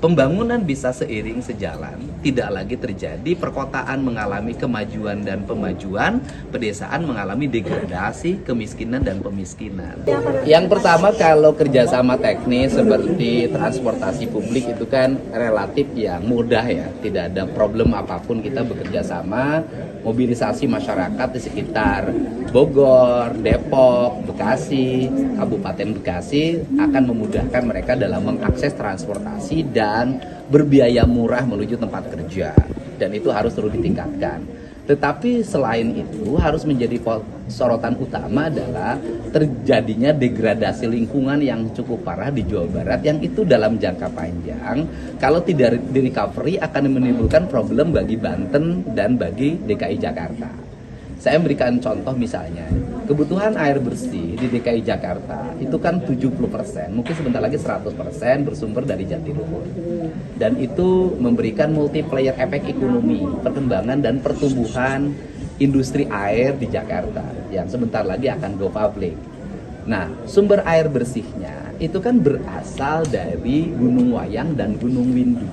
Pembangunan bisa seiring sejalan, tidak lagi terjadi perkotaan mengalami kemajuan dan pemajuan, pedesaan mengalami degradasi, kemiskinan dan pemiskinan. Yang pertama, kalau kerjasama teknis seperti transportasi publik itu kan relatif yang mudah ya, tidak ada problem apapun kita bekerja sama, mobilisasi masyarakat di sekitar Bogor, Depok, Bekasi, Kabupaten Bekasi akan memudahkan mereka dalam mengakses transportasi dan berbiaya murah menuju tempat kerja, dan itu harus terus ditingkatkan. Tetapi selain itu harus menjadi sorotan utama adalah terjadinya degradasi lingkungan yang cukup parah di Jawa Barat, yang itu dalam jangka panjang kalau tidak di recovery akan menimbulkan problem bagi Banten dan bagi DKI Jakarta. Saya memberikan contoh misalnya, kebutuhan air bersih di DKI Jakarta itu kan 70%, mungkin sebentar lagi 100% bersumber dari Jatiluhur. Dan itu memberikan multiplier efek ekonomi, perkembangan dan pertumbuhan industri air di Jakarta yang sebentar lagi akan go public. Nah, sumber air bersihnya itu kan berasal dari Gunung Wayang dan Gunung Windu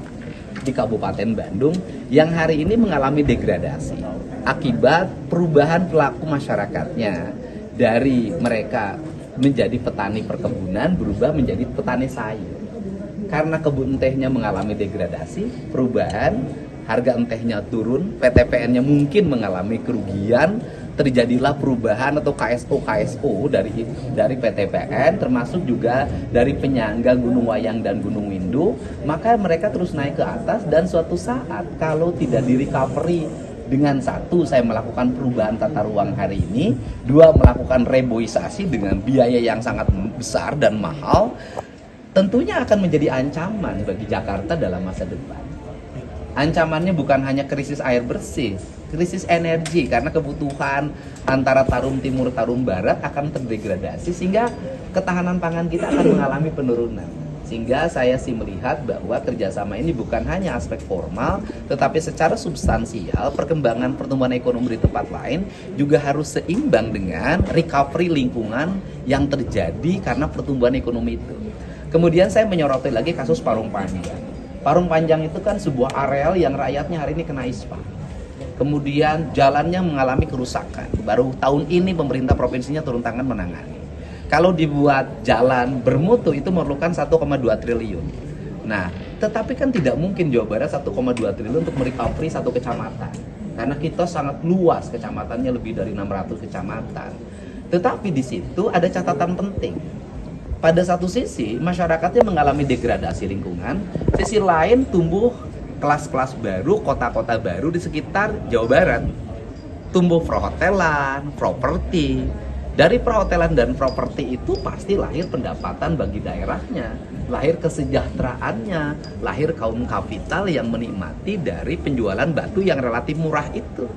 di Kabupaten Bandung yang hari ini mengalami degradasi akibat perubahan perilaku masyarakatnya dari mereka menjadi petani perkebunan berubah menjadi petani sayur. Karena kebun tehnya mengalami degradasi, perubahan, harga entehnya turun, PTPN-nya mungkin mengalami kerugian, terjadilah perubahan atau KSO dari PTPN, termasuk juga dari penyangga Gunung Wayang dan Gunung Windu, maka mereka terus naik ke atas, dan suatu saat kalau tidak di recovery dengan satu, saya melakukan perubahan tata ruang hari ini, dua, melakukan reboisasi dengan biaya yang sangat besar dan mahal, tentunya akan menjadi ancaman bagi Jakarta dalam masa depan. Ancamannya bukan hanya krisis air bersih, krisis energi, karena kebutuhan antara Tarum Timur, Tarum Barat akan terdegradasi, sehingga ketahanan pangan kita akan mengalami penurunan. Sehingga saya sih melihat bahwa kerjasama ini bukan hanya aspek formal, tetapi secara substansial perkembangan pertumbuhan ekonomi di tempat lain juga harus seimbang dengan recovery lingkungan yang terjadi karena pertumbuhan ekonomi itu. Kemudian saya menyoroti lagi kasus Parung Panjang. Parung Panjang itu kan sebuah areal yang rakyatnya hari ini kena ispa. Kemudian jalannya mengalami kerusakan. Baru tahun ini pemerintah provinsinya turun tangan menangani. Kalau dibuat jalan bermutu itu memerlukan 1,2 triliun. Nah, tetapi kan tidak mungkin Jawa Barat 1,2 triliun untuk merecovery satu kecamatan. Karena kita sangat luas, kecamatannya lebih dari 600 kecamatan. Tetapi di situ ada catatan penting. Pada satu sisi, masyarakatnya mengalami degradasi lingkungan, sisi lain tumbuh kelas-kelas baru, kota-kota baru di sekitar Jawa Barat. Tumbuh perhotelan, properti. Dari perhotelan dan properti itu pasti lahir pendapatan bagi daerahnya, lahir kesejahteraannya, lahir kaum kapital yang menikmati dari penjualan batu yang relatif murah itu.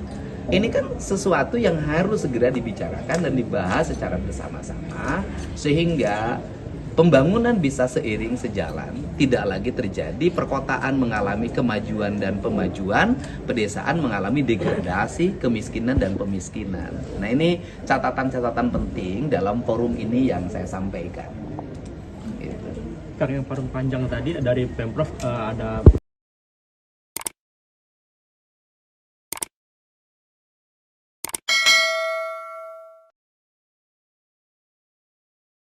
Ini kan sesuatu yang harus segera dibicarakan dan dibahas secara bersama-sama, sehingga pembangunan bisa seiring sejalan, tidak lagi terjadi perkotaan mengalami kemajuan dan pemajuan, pedesaan mengalami degradasi, kemiskinan dan pemiskinan. Nah, ini catatan-catatan penting dalam forum ini yang saya sampaikan. Karena yang Parung Panjang tadi dari Pemprov ada